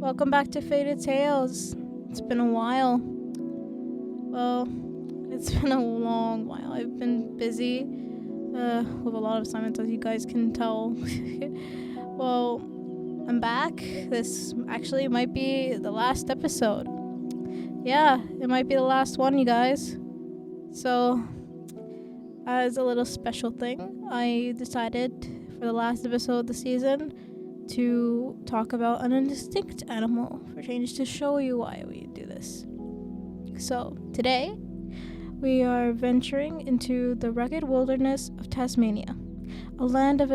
Welcome back to Faded Tales. It's been a while. Well, it's been a long while. I've been busy with a lot of assignments, as you guys can tell. Well, I'm back. This actually might be the last episode. Yeah, it might be the last one, you guys. So, as a little special thing, I decided for the last episode of the season to talk about an indistinct animal for change, to show you why we do this. So, today, we are venturing into the rugged wilderness of Tasmania, a land of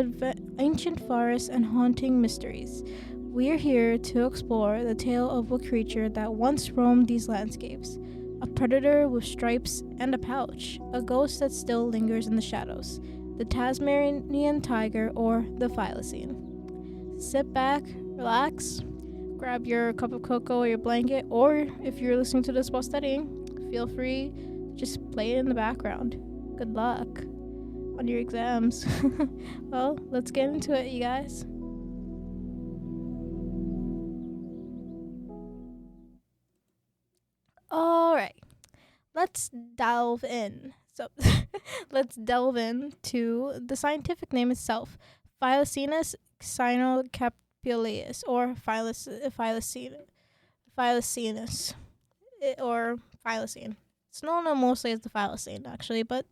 ancient forests and haunting mysteries. We're here to explore the tale of a creature that once roamed these landscapes, a predator with stripes and a pouch, a ghost that still lingers in the shadows, the Tasmanian tiger, or the thylacine. Sit back, relax, grab your cup of cocoa or your blanket, or if you're listening to this while studying, feel free to just play it in the background. Good luck on your exams. Well, let's get into it, you guys. Alright, let's delve in. So, let's delve into the scientific name itself, Phylacenus cynocapuleus, or Phylacenus, or Thylacine. It's known mostly as the thylacine, actually, but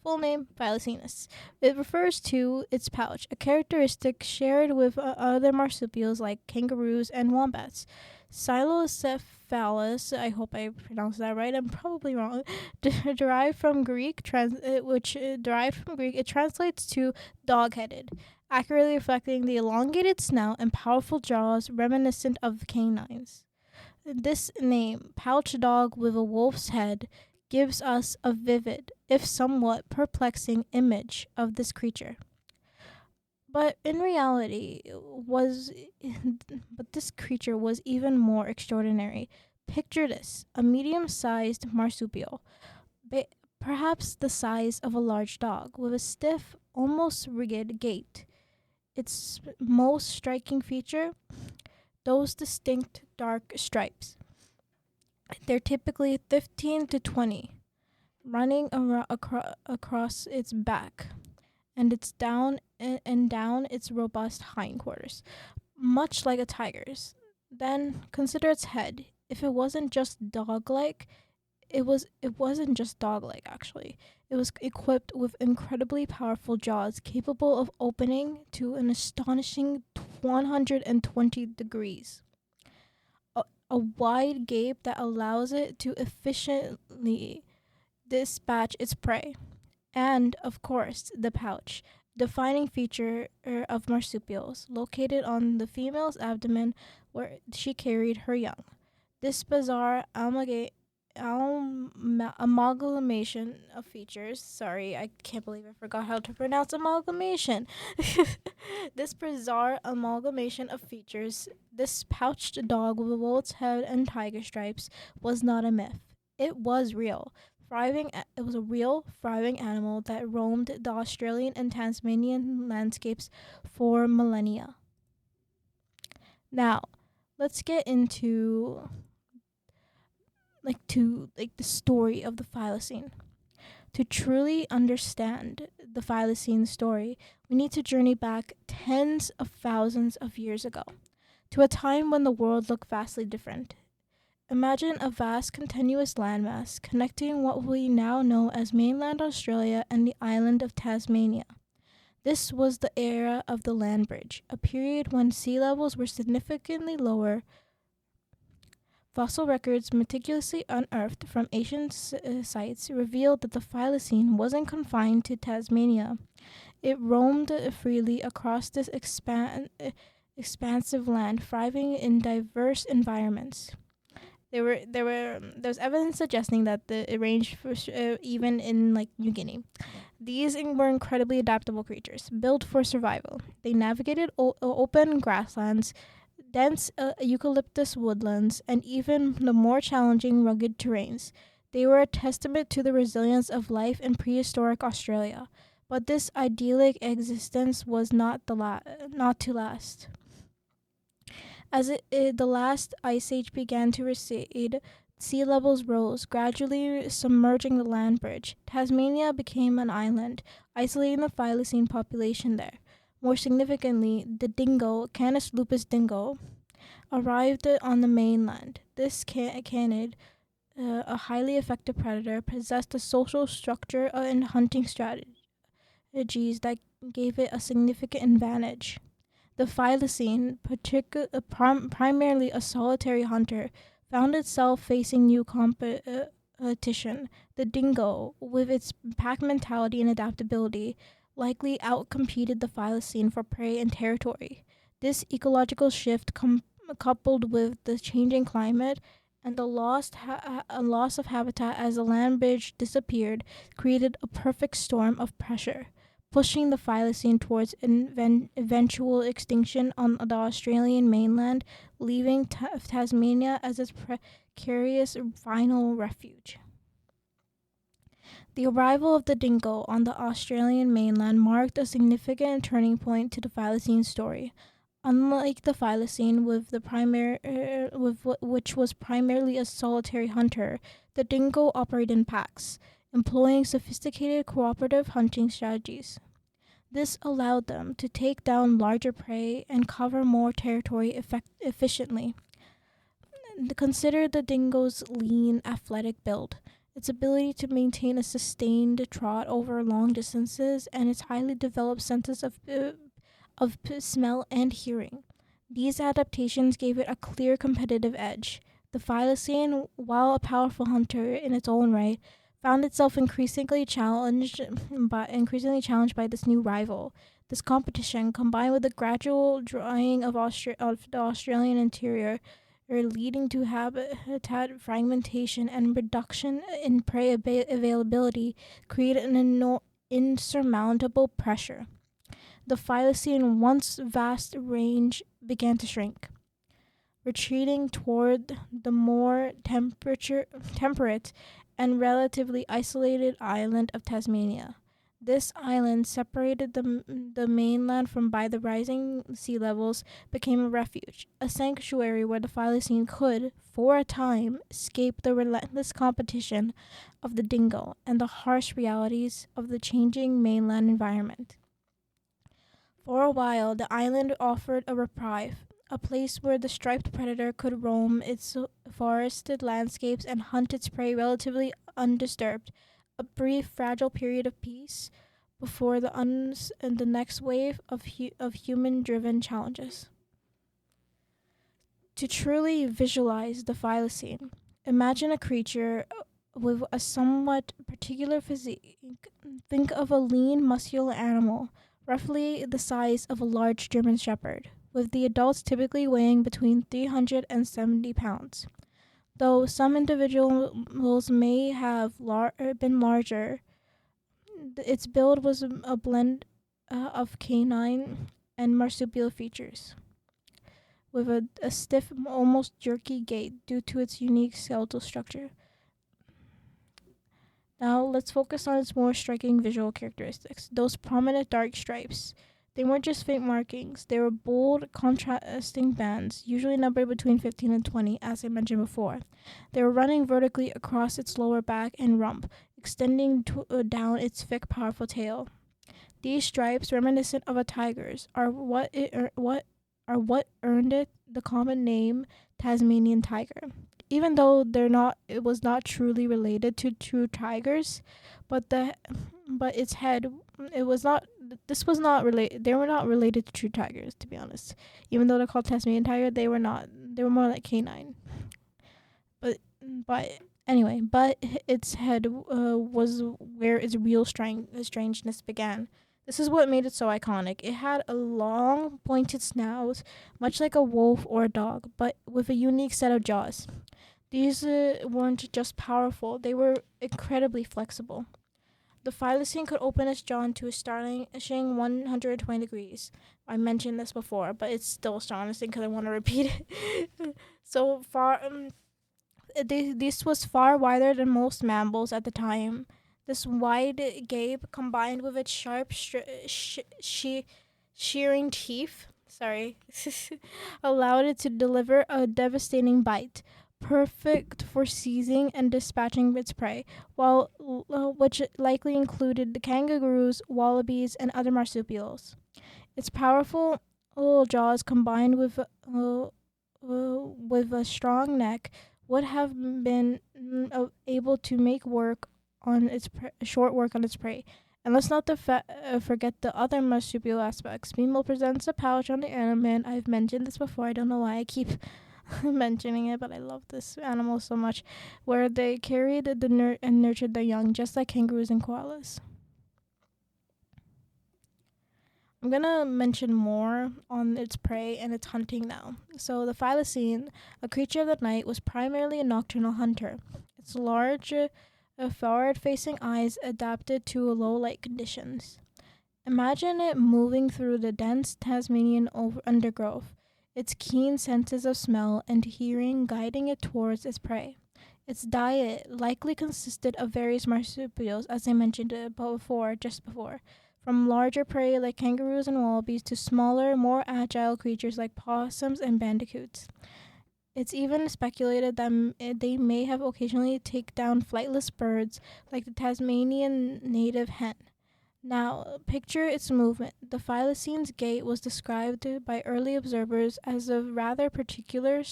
full name, Phylacenus. It refers to its pouch, a characteristic shared with other marsupials like kangaroos and wombats. Cylocephalus, I hope I pronounced that right, I'm probably wrong, derived from Greek, it translates to dog-headed, accurately reflecting the elongated snout and powerful jaws reminiscent of canines. This name, pouch dog with a wolf's head, gives us a vivid, if somewhat perplexing, image of this creature. But in reality, this creature was even more extraordinary. Picture this: a medium-sized marsupial, perhaps the size of a large dog, with a stiff, almost rigid gait. Its most striking feature: those distinct dark stripes. They're typically 15 to 20, running across its back, and down its robust hindquarters, much like a tiger's. Then consider its head. If it wasn't just dog-like, it wasn't just dog-like actually. It was equipped with incredibly powerful jaws capable of opening to an astonishing 120 degrees. A wide gape that allows it to efficiently dispatch its prey. And, of course, the pouch, defining feature of marsupials, located on the female's abdomen where she carried her young. This bizarre amalgamation of features. Sorry, I can't believe I forgot how to pronounce amalgamation. This bizarre amalgamation of features, this pouched dog with a wolf's head and tiger stripes, was not a myth. It was real. It was a real, thriving animal that roamed the Australian and Tasmanian landscapes for millennia. Now, let's get into the story of the thylacine. To truly understand the thylacine story, we need to journey back tens of thousands of years ago, to a time when the world looked vastly different. Imagine a vast continuous landmass connecting what we now know as mainland Australia and the island of Tasmania. This was the era of the land bridge, a period when sea levels were significantly lower. Fossil records meticulously unearthed from ancient sites revealed that the thylacine wasn't confined to Tasmania. It roamed freely across this expansive land, thriving in diverse environments. There's evidence suggesting that it ranged even in New Guinea. These were incredibly adaptable creatures, built for survival. They navigated open grasslands, dense eucalyptus woodlands, and even the more challenging rugged terrains. They were a testament to the resilience of life in prehistoric Australia. But this idyllic existence was not to last. The last ice age began to recede, sea levels rose, gradually submerging the land bridge. Tasmania became an island, isolating the thylacine population there. More significantly, the dingo, Canis lupus dingo, arrived on the mainland. This canid, a highly effective predator, possessed a social structure and hunting strategies that gave it a significant advantage. The thylacine, primarily a solitary hunter, found itself facing new competition. The dingo, with its pack mentality and adaptability, likely outcompeted the thylacine for prey and territory. This ecological shift, coupled with the changing climate and the loss of habitat as the land bridge disappeared, created a perfect storm of pressure, pushing the thylacine towards eventual extinction on the Australian mainland, leaving Tasmania as its precarious final refuge. The arrival of the dingo on the Australian mainland marked a significant turning point to the thylacine story. Unlike the thylacine, which was primarily a solitary hunter, the dingo operated in packs, employing sophisticated cooperative hunting strategies. This allowed them to take down larger prey and cover more territory efficiently. Consider the dingo's lean, athletic build, its ability to maintain a sustained trot over long distances, and its highly developed senses of smell and hearing. These adaptations gave it a clear competitive edge. The thylacine, while a powerful hunter in its own right, found itself increasingly challenged by this new rival. This competition, combined with the gradual drying of the Australian interior, are leading to habitat fragmentation and reduction in prey availability, created an insurmountable pressure. The thylacine once vast range began to shrink, retreating toward the more temperate and relatively isolated island of Tasmania. This island, separated the mainland from by the rising sea levels, became a refuge, a sanctuary where the thylacine could, for a time, escape the relentless competition of the dingo and the harsh realities of the changing mainland environment. For a while, the island offered a reprieve, a place where the striped predator could roam its forested landscapes and hunt its prey relatively undisturbed. A brief, fragile period of peace before the next wave of human-driven challenges. To truly visualize the thylacine, imagine a creature with a somewhat particular physique. Think of a lean, muscular animal, roughly the size of a large German Shepherd, with the adults typically weighing between 370 pounds. Though some individuals may have been larger, its build was a blend of canine and marsupial features, with a stiff, almost jerky gait due to its unique skeletal structure. Now let's focus on its more striking visual characteristics. Those prominent dark stripes. They weren't just faint markings, they were bold, contrasting bands, usually numbered between 15 and 20, as I mentioned before. They were running vertically across its lower back and rump, extending down its thick, powerful tail. These stripes, reminiscent of a tiger's, are what earned it the common name Tasmanian tiger. Even though it was not truly related to true tigers, but its head, it was not. This was not related. They were not related to true tigers, to be honest. Even though they're called Tasmanian tiger, they were not. They were more like canine. But anyway, but its head was where its real strangeness began. This is what made it so iconic. It had a long, pointed snout, much like a wolf or a dog, but with a unique set of jaws. These weren't just powerful, they were incredibly flexible. The thylacine could open its jaw into a astonishing 120 degrees. I mentioned this before, but it's still astonishing because I want to repeat it. So far, this was far wider than most mammals at the time. This wide gape, combined with its sharp, shearing teeth, sorry, allowed it to deliver a devastating bite, perfect for seizing and dispatching its prey, which likely included the kangaroos, wallabies, and other marsupials. Its powerful jaws combined with a strong neck would have been able to make short work on its prey. And let's not forget the other marsupial aspects. Meanwhile presents a pouch on the animal. I've mentioned this before. I don't know why I keep mentioning it, but I love this animal so much. Where they carried and nurtured their young, just like kangaroos and koalas. I'm gonna mention more on its prey and its hunting now. So the thylacine, a creature of the night, was primarily a nocturnal hunter. Its large, forward-facing eyes adapted to low light conditions. Imagine it moving through the dense Tasmanian undergrowth, its keen senses of smell and hearing guiding it towards its prey. Its diet likely consisted of various marsupials, as I mentioned just before, from larger prey like kangaroos and wallabies to smaller, more agile creatures like possums and bandicoots. It's even speculated that they may have occasionally taken down flightless birds like the Tasmanian native hen. Now, picture its movement. The thylacines' gait was described by early observers as a rather peculiar,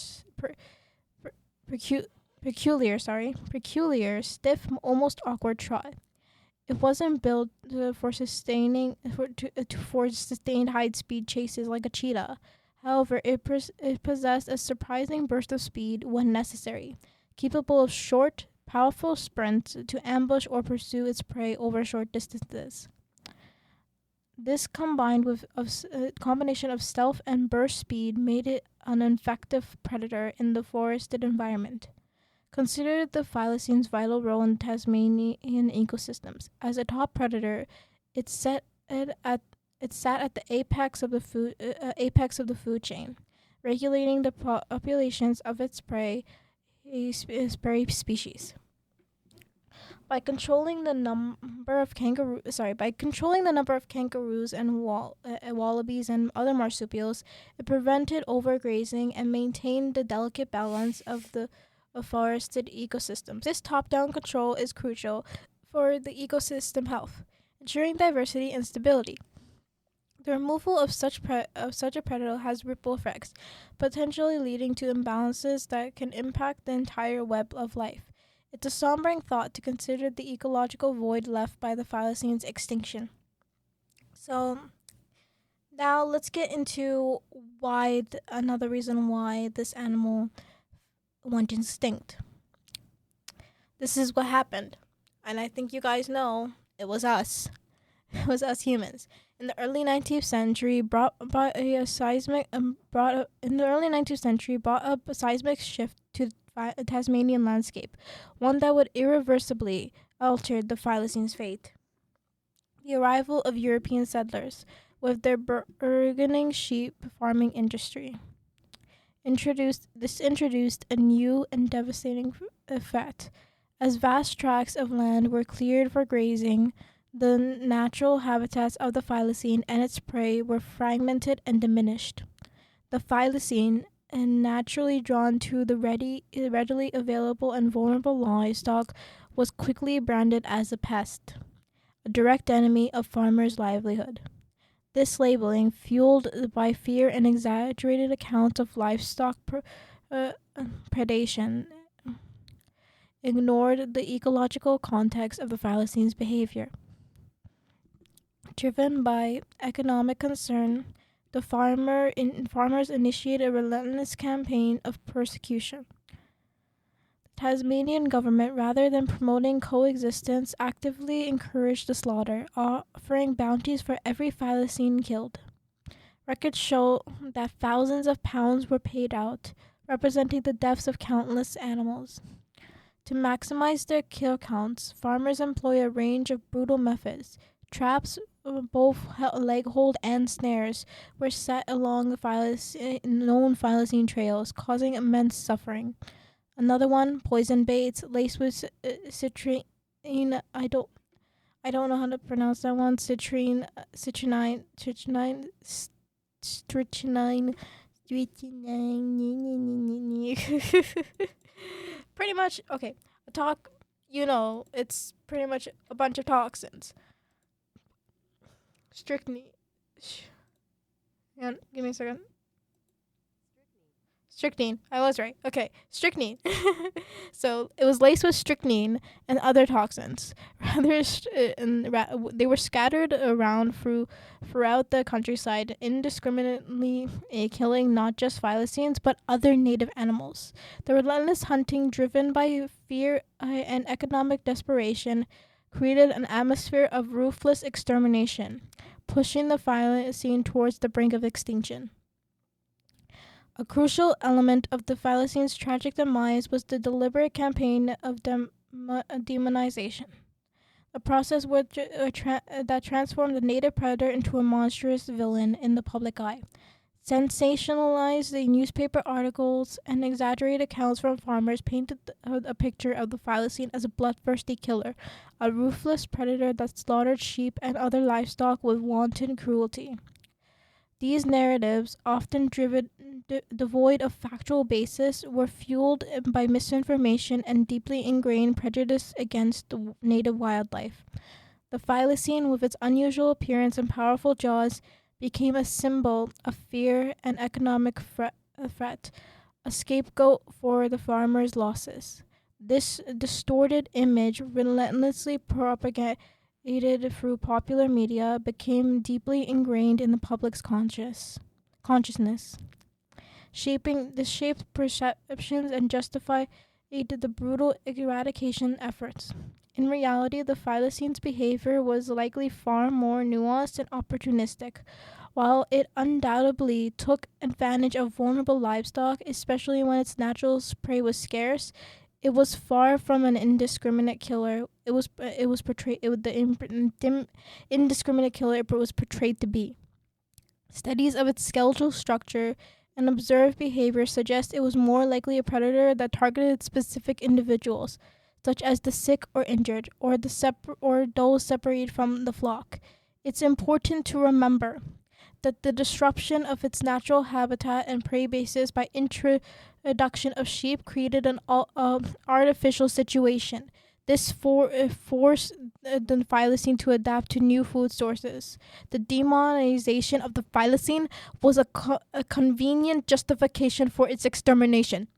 stiff, almost awkward trot. It wasn't built for sustained high speed chases like a cheetah. However, it possessed a surprising burst of speed when necessary, capable of short, powerful sprints to ambush or pursue its prey over short distances. This combination of stealth and burst speed made it an effective predator in the forested environment. Consider the thylacines' vital role in Tasmanian ecosystems. As a top predator, it sat at the apex of the food chain, regulating the populations of its prey species. By controlling the number of kangaroos and wallabies and other marsupials, it prevented overgrazing and maintained the delicate balance of forested ecosystems. This top-down control is crucial for the ecosystem health, ensuring diversity and stability. The removal of such a predator has ripple effects, potentially leading to imbalances that can impact the entire web of life. It's a sombering thought to consider the ecological void left by the thylacines' extinction. So now let's get into another reason why this animal went extinct. This is what happened, and I think you guys know it was us. It was us humans. In the early 19th century, brought up a seismic shift to the Tasmanian landscape, one that would irreversibly alter the thylacines' fate. The arrival of European settlers, with their burgeoning sheep farming industry, introduced a new and devastating effect. As vast tracts of land were cleared for grazing, the natural habitats of the thylacine and its prey were fragmented and diminished. The thylacine, and naturally drawn to the readily available and vulnerable livestock, was quickly branded as a pest, a direct enemy of farmers' livelihood. This labeling, fueled by fear and exaggerated accounts of livestock predation, ignored the ecological context of the thylacines' behavior. Driven by economic concern, the farmers initiated a relentless campaign of persecution. The Tasmanian government, rather than promoting coexistence, actively encouraged the slaughter, offering bounties for every thylacine killed. Records show that thousands of pounds were paid out, representing the deaths of countless animals. To maximize their kill counts, farmers employ a range of brutal methods. Traps, both leg hold and snares, were set along the known thylacine trails, causing immense suffering. Another one, poison baits laced with citrine. I don't know how to pronounce that one. Citrinine strychnine. Pretty much, okay. It's pretty much a bunch of toxins. Strychnine. Give me a second. Strychnine. I was right. Okay, strychnine. So it was laced with strychnine and other toxins. They were scattered around throughout the countryside, indiscriminately killing not just thylacines but other native animals. The relentless hunting, driven by fear and economic desperation, created an atmosphere of ruthless extermination, pushing the thylacine towards the brink of extinction. A crucial element of the Thylacines' tragic demise was the deliberate campaign of demonization, a process that transformed the native predator into a monstrous villain in the public eye. Sensationalized the newspaper articles and exaggerated accounts from farmers painted a picture of the thylacine as a bloodthirsty killer, a ruthless predator that slaughtered sheep and other livestock with wanton cruelty. These narratives, often devoid of factual basis, were fueled by misinformation and deeply ingrained prejudice against the native wildlife. The thylacine, with its unusual appearance and powerful jaws, became a symbol of fear and economic threat, a scapegoat for the farmers' losses. This distorted image, relentlessly propagated through popular media, became deeply ingrained in the public's consciousness, shaped perceptions and justified the brutal eradication efforts. In reality, the thylacines' behavior was likely far more nuanced and opportunistic. While it undoubtedly took advantage of vulnerable livestock, especially when its natural prey was scarce, it was far from an indiscriminate killer. Indiscriminate killer it was portrayed to be. Studies of its skeletal structure and observed behavior suggest it was more likely a predator that targeted specific individuals, such as the sick or injured, or those separated from the flock. It's important to remember that the disruption of its natural habitat and prey bases by introduction of sheep created an artificial situation. This forced the thylacine to adapt to new food sources. The demonization of the thylacine was a convenient justification for its extermination,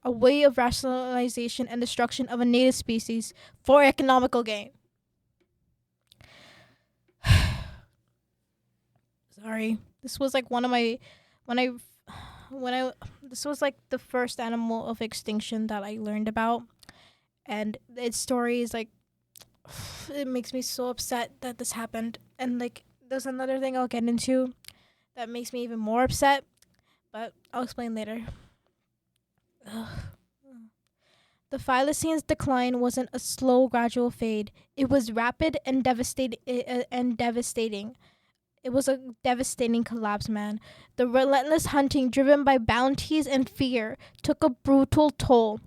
a way of rationalization and destruction of a native species for economical gain. Sorry, this was like one of my this was like the first animal of extinction that I learned about, and its story is like it makes me so upset that this happened. And like there's another thing I'll get into that makes me even more upset, but I'll explain later. Ugh. The Thylacines' decline wasn't a slow, gradual fade. It was rapid and devastating. It was a devastating collapse, man. The relentless hunting, driven by bounties and fear, took a brutal toll.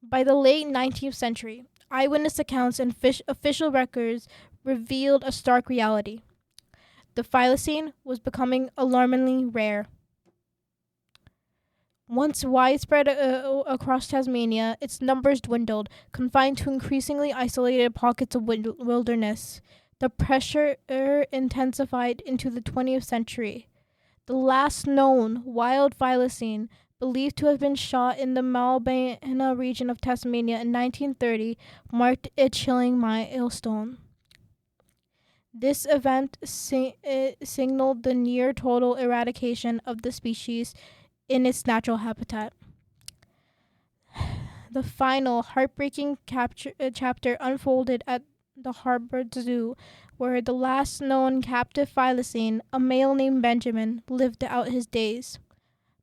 By the late 19th century, eyewitness accounts and official records revealed a stark reality. The thylacine was becoming alarmingly rare. Once widespread across Tasmania, its numbers dwindled, confined to increasingly isolated pockets of wilderness. The pressure intensified into the 20th century. The last known wild thylacine, believed to have been shot in the Malbana region of Tasmania in 1930, marked a chilling milestone. This event signaled the near total eradication of the species in its natural habitat. The final heartbreaking chapter unfolded at the Harbour Zoo, where the last known captive thylacine, a male named Benjamin, lived out his days.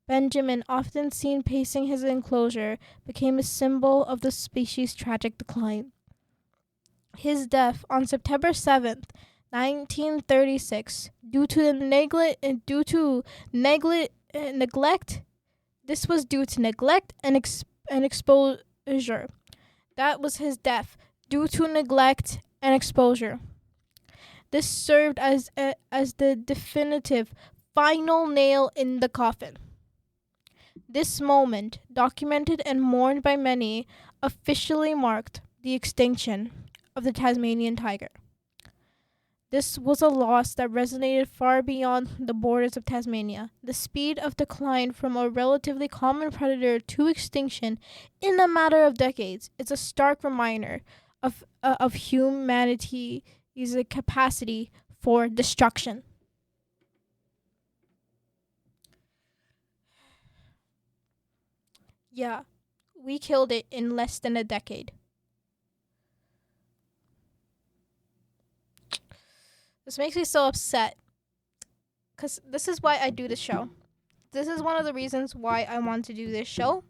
Benjamin, often seen pacing his enclosure, became a symbol of the species' tragic decline. His death on September 7th, 1936, due to neglect. This was due to neglect and exposure. That was his death, due to neglect and exposure. This served as the definitive final nail in the coffin. This moment, documented and mourned by many, officially marked the extinction of the Tasmanian tiger. This was a loss that resonated far beyond the borders of Tasmania. The speed of decline from a relatively common predator to extinction in a matter of decades is a stark reminder of humanity's capacity for destruction. Yeah, we killed it in less than a decade. This makes me so upset because this is why I do this show. This is one of the reasons why I want to do this show.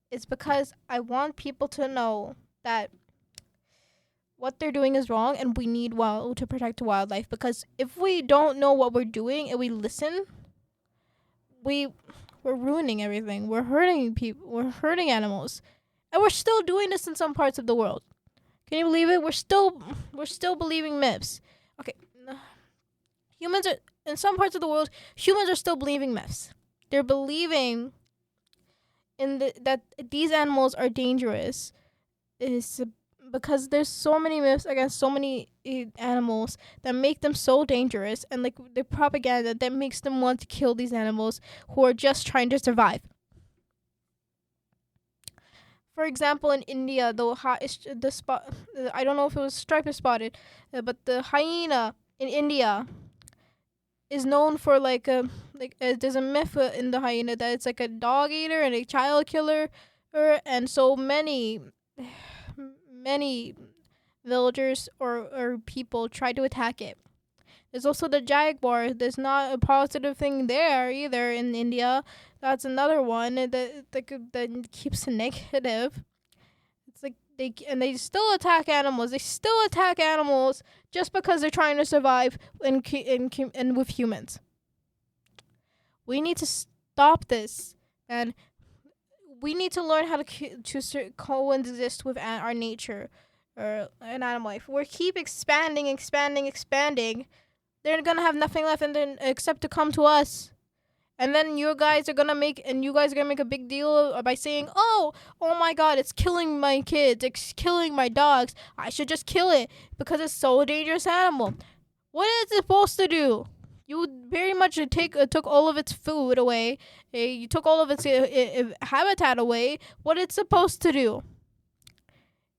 It's because I want people to know that what they're doing is wrong and we need to protect wildlife, because if we don't know what we're doing and we listen, we're ruining everything. We're hurting people. We're hurting animals. And we're still doing this in some parts of the world. Can you believe it? We're still believing myths. Okay. Humans are in some parts of the world, humans are still believing myths. They're believing that these animals are dangerous is because there's so many myths against so many animals that make them so dangerous, and like the propaganda that makes them want to kill these animals who are just trying to survive. For example, in India, the spot, I don't know if it was striped or spotted, but the hyena in India is known for there's a myth in the hyena that it's like a dog eater and a child killer, and so many villagers or people try to attack it. There's also the jaguar. There's not a positive thing there either in India. That's another one that keeps a negative. It's like they still attack animals. They still attack animals just because they're trying to survive and with humans. We need to stop this, and we need to learn how to coexist with our nature or an animal life. We keep expanding. They're gonna have nothing left, and then except to come to us. And then you guys are gonna make a big deal by saying, "Oh my God, it's killing my kids, it's killing my dogs. I should just kill it because it's so a dangerous animal." What is it supposed to do? You very much took all of its food away. You took all of its habitat away. What it's supposed to do?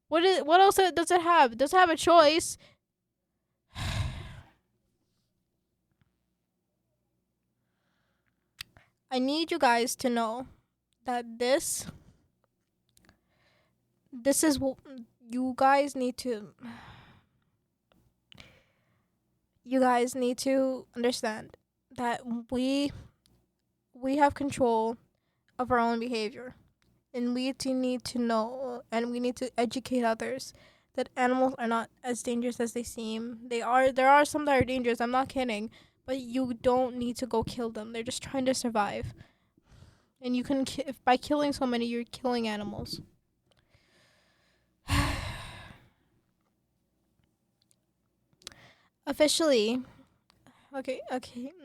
What else does it have? Does it have a choice? I need you guys to know that this is what you guys need to understand, that we have control of our own behavior, and we need to know, and we need to educate others that animals are not as dangerous as they seem. There are some that are dangerous, I'm not kidding, but you don't need to go kill them. They're just trying to survive. And you can by killing so many, you're killing animals. Officially, okay,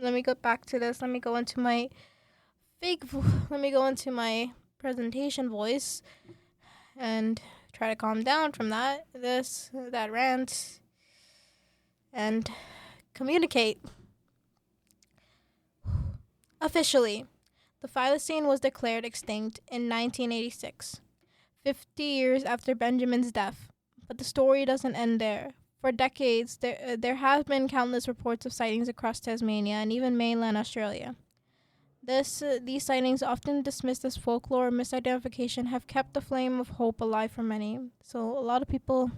let me go back to this. Let me go into my presentation voice and try to calm down from that rant and communicate. Officially, the thylacine was declared extinct in 1986, 50 years after Benjamin's death. But the story doesn't end there. For decades, there have been countless reports of sightings across Tasmania and even mainland Australia. These sightings, often dismissed as folklore or misidentification, have kept the flame of hope alive for many. So a lot of people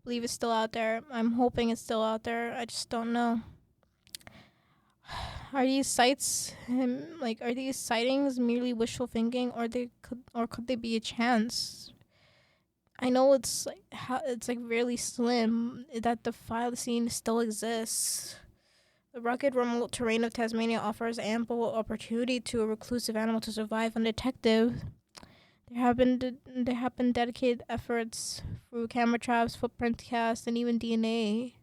believe it's still out there. I'm hoping it's still out there. I just don't know. Are these sightings merely wishful thinking, or could they be a chance? I know it's really slim that the thylacine still exists. The rugged, remote terrain of Tasmania offers ample opportunity to a reclusive animal to survive undetected. There have been dedicated efforts through camera traps, footprint casts, and even DNA.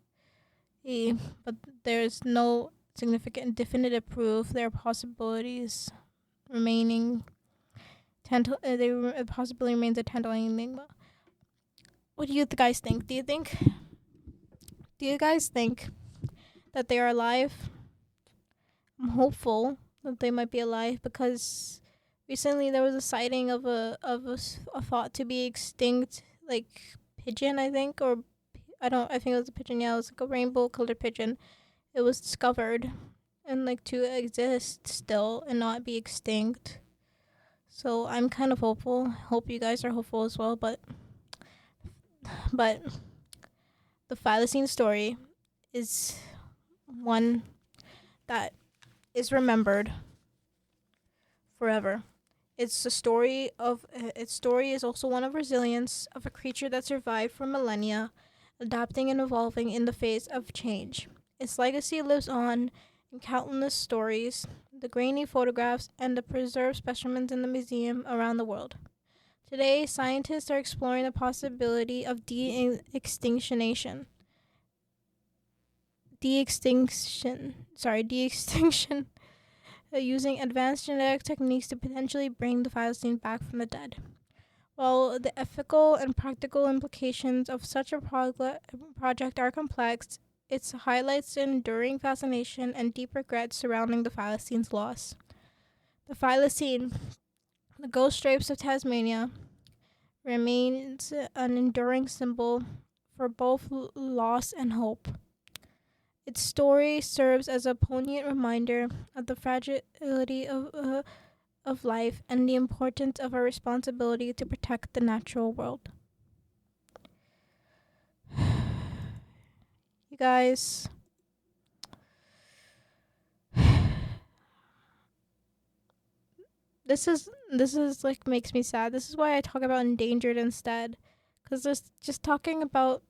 But there's no significant definitive proof, there are possibilities remaining. Possibly remains a tantalizing enigma. What do you guys think? Do you guys think that they are alive? I'm hopeful that they might be alive because recently there was a sighting of a thought to be extinct like pigeon, I think, or I think it was a pigeon. Yeah, it was like a rainbow colored pigeon. It was discovered and like to exist still and not be extinct. So I'm kind of hopeful. Hope you guys are hopeful as well. But the thylacine story is one that is remembered forever. Its story is also one of resilience of a creature that survived for millennia, adapting and evolving in the face of change. Its legacy lives on in countless stories, the grainy photographs, and the preserved specimens in the museum around the world. Today, scientists are exploring the possibility of de-extinction using advanced genetic techniques to potentially bring the thylacine back from the dead. While the ethical and practical implications of such a project are complex, it highlights the enduring fascination and deep regret surrounding the thylacine's loss. The thylacine, the ghost stripes of Tasmania, remains an enduring symbol for both loss and hope. Its story serves as a poignant reminder of the fragility of life and the importance of our responsibility to protect the natural world. You guys, this is like makes me sad. This is why I talk about endangered instead, because just talking about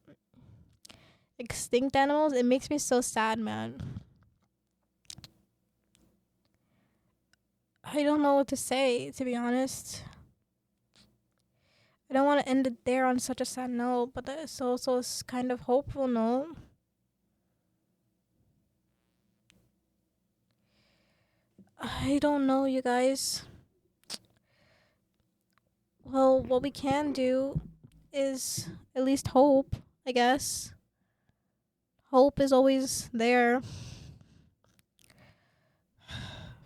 extinct animals, it makes me so sad, man. I don't know what to say, to be honest. I don't want to end it there on such a sad note, but it's also a kind of hopeful note. I don't know, you guys. Well, what we can do is at least hope, I guess. Hope is always there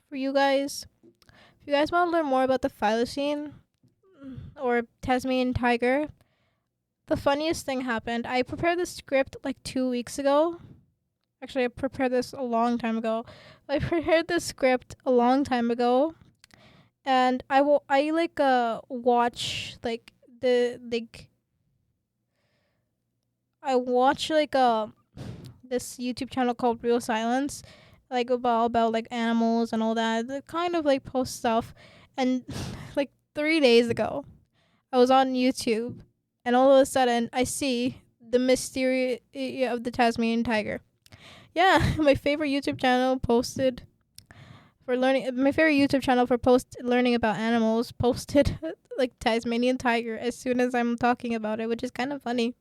for you guys. If you guys want to learn more about the thylacine or Tasmanian tiger, the funniest thing happened. I prepared this script like 2 weeks ago. Actually, I prepared this a long time ago. I prepared this script a long time ago, and I watch like I watch like this YouTube channel called Real Silence, like about like animals and all that. They kind of like post stuff, and like 3 days ago, I was on YouTube, and all of a sudden I see the mystery of the Tasmanian tiger. Yeah, my favorite YouTube channel for learning about animals posted like Tasmanian tiger as soon as I'm talking about it, which is kind of funny.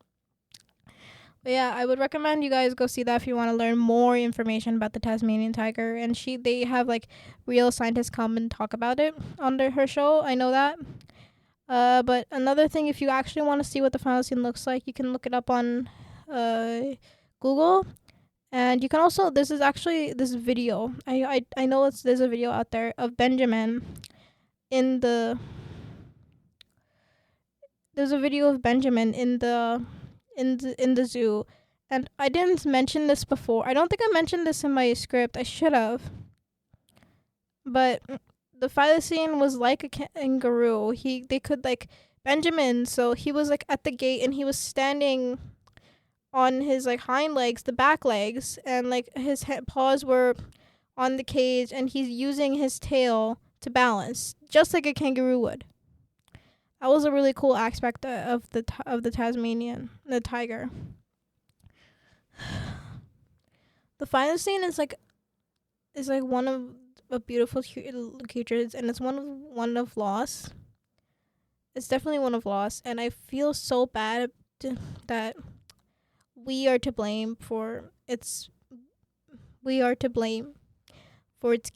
But yeah, I would recommend you guys go see that if you want to learn more information about the Tasmanian tiger. And they have like real scientists come and talk about it on her show. I know that. But another thing, if you actually want to see what the thylacine looks like, you can look it up on Google. And you can also, this is actually this video. I know there's a video out there of Benjamin there's a video of Benjamin in the zoo. And I didn't mention this before. I don't think I mentioned this in my script. I should have. But the thylacine was like a kangaroo. They could like Benjamin, so he was like at the gate and he was standing on his like hind legs, the back legs, and like his paws were on the cage, and he's using his tail to balance, just like a kangaroo would. That was a really cool aspect of the the tiger. The thylacine is like one of beautiful creatures, and it's one of loss. It's definitely one of loss, and I feel so bad that we are to blame for its We are to blame for its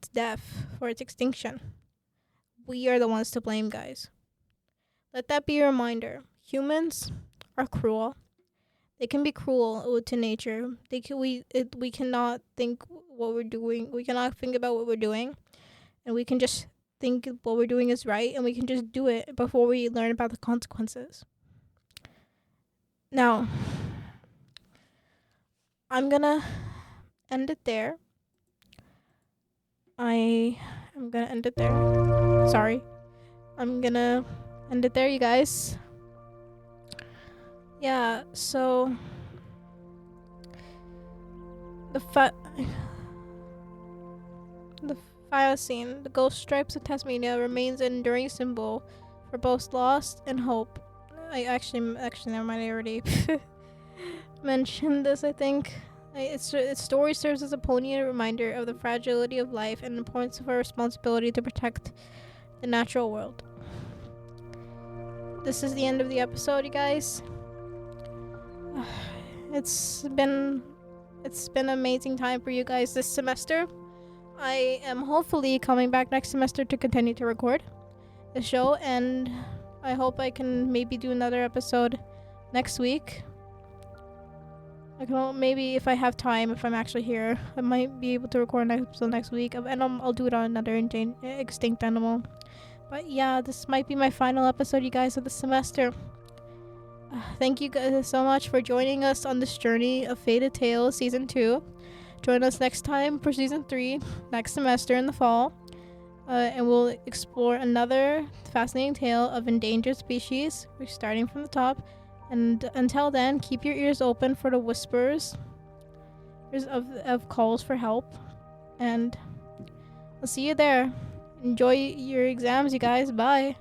death, for its extinction. We are the ones to blame, guys. Let that be a reminder. Humans are cruel. They can be cruel to nature. We cannot think what we're doing. We cannot think about what we're doing, and we can just think what we're doing is right, and we can just do it before we learn about the consequences. Now, I'm gonna end it there. I'm gonna end it there. Sorry. I'm gonna end it there, you guys. Yeah, so the fire scene, the ghost stripes of Tasmania, remains an enduring symbol for both loss and hope. I actually never mind. I already mentioned this. I think its story serves as a poignant reminder of the fragility of life and the importance of our responsibility to protect the natural world. This is the end of the episode, you guys. It's been an amazing time for you guys this semester. I am hopefully coming back next semester to continue to record the show, and I hope I can maybe do another episode next week. I can maybe, if I have time, if I'm actually here, I might be able to record an episode next week, and I'll do it on another extinct animal. But yeah, this might be my final episode, you guys, of the semester. Thank you guys so much for joining us on this journey of Faded Tales Season 2. Join us next time for Season 3, next semester in the fall. And we'll explore another fascinating tale of endangered species. We're starting from the top. And until then, keep your ears open for the whispers of calls for help. And I'll see you there. Enjoy your exams, you guys. Bye.